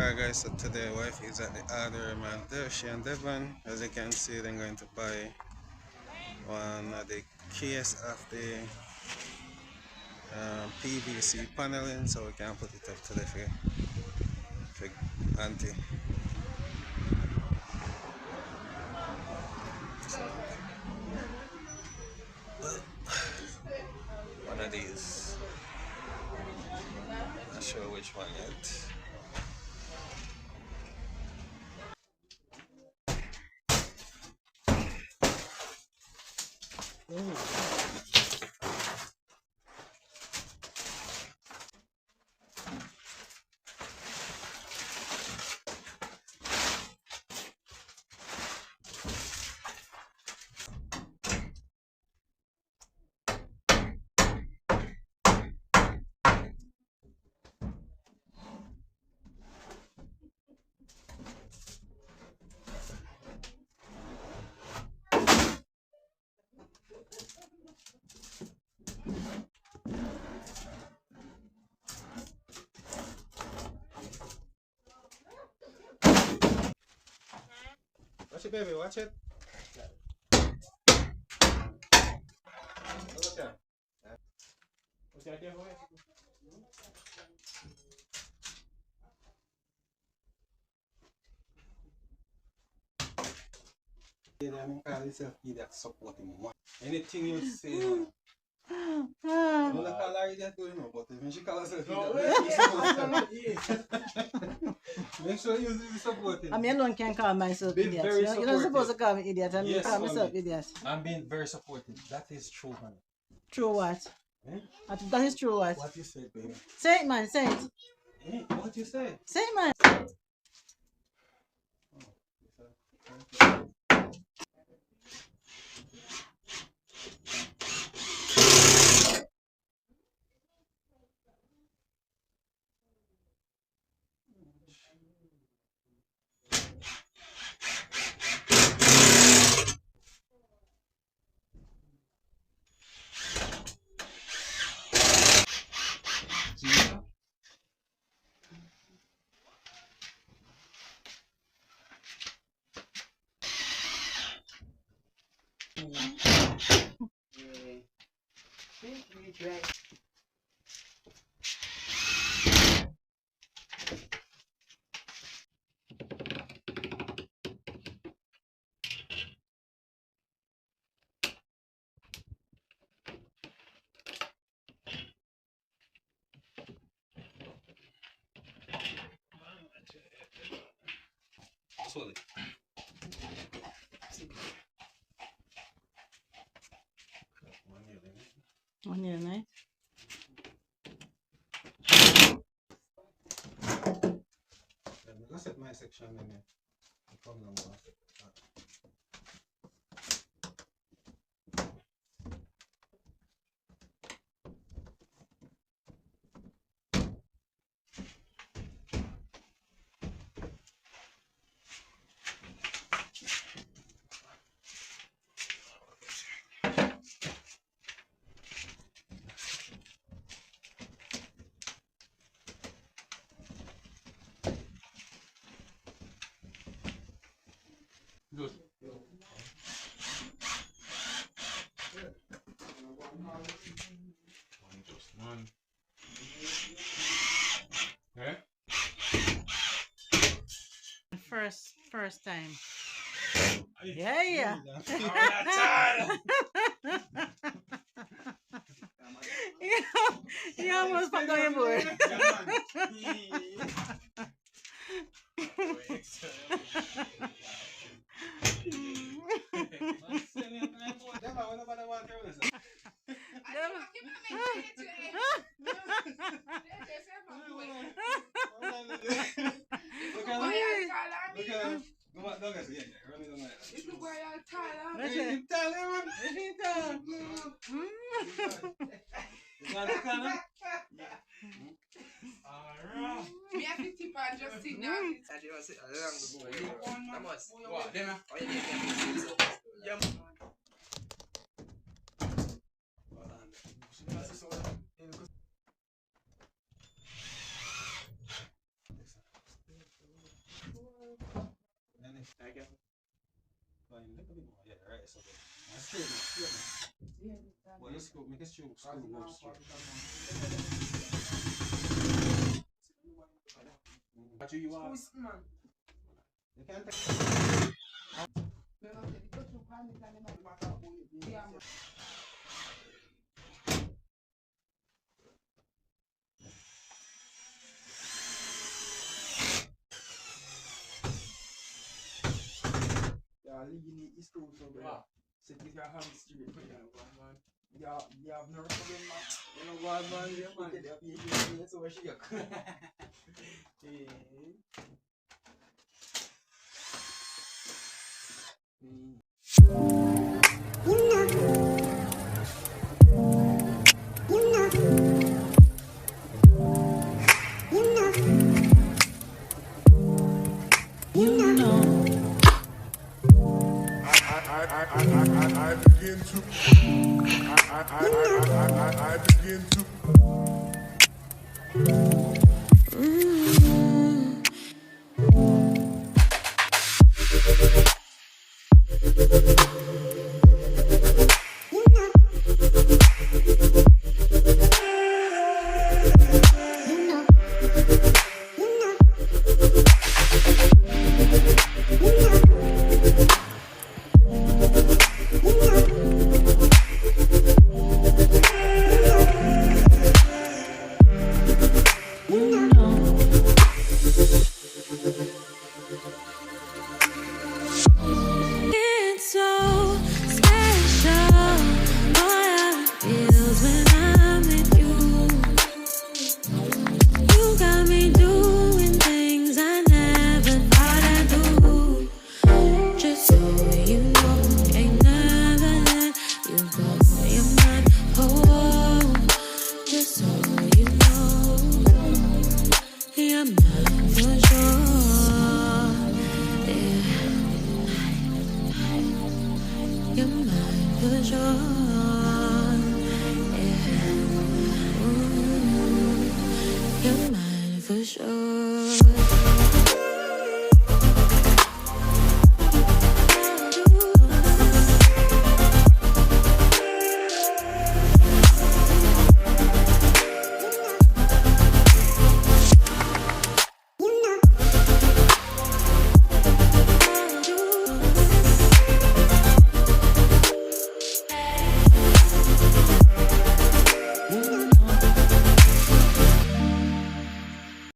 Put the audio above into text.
Alright guys, so today wife is at the other man there, she and Devon. As you can see, they're going to buy one of the case of the PVC paneling so we can put it up to the for auntie. One of these. Not sure which one yet. Watch it, baby, watch it. Look at that. What's that there for you? Call yourself idiot supporting one. Anything you say, man. I'm not call her idiot, you know, but when she calls herself idiot, make sure you support him. I mean, no one can call myself idiot. You're not supposed to call me idiot. I'm yes, call myself idiot. I'm being very supportive. That is true, man. True what? Eh? That is true what? What you said, baby. Say it, man. Say it. Eh? What you said? Say it, man. Slowly. One year, night. I set my section in there. Come down. Good. One. Okay. First time. Yeah. You almost fucked on your board. Me have to tip and just sit down. Fine, look a bit more. Yeah, right. So straight now. Well, let's go. Make a screw go straight. What do you want? You can't take. Yeah, leaving it is too so bad. Set it your hands straight for you, man. Yeah, you have no problem, man. You know what, man? You have to so shake. I begin to I begin to for sure.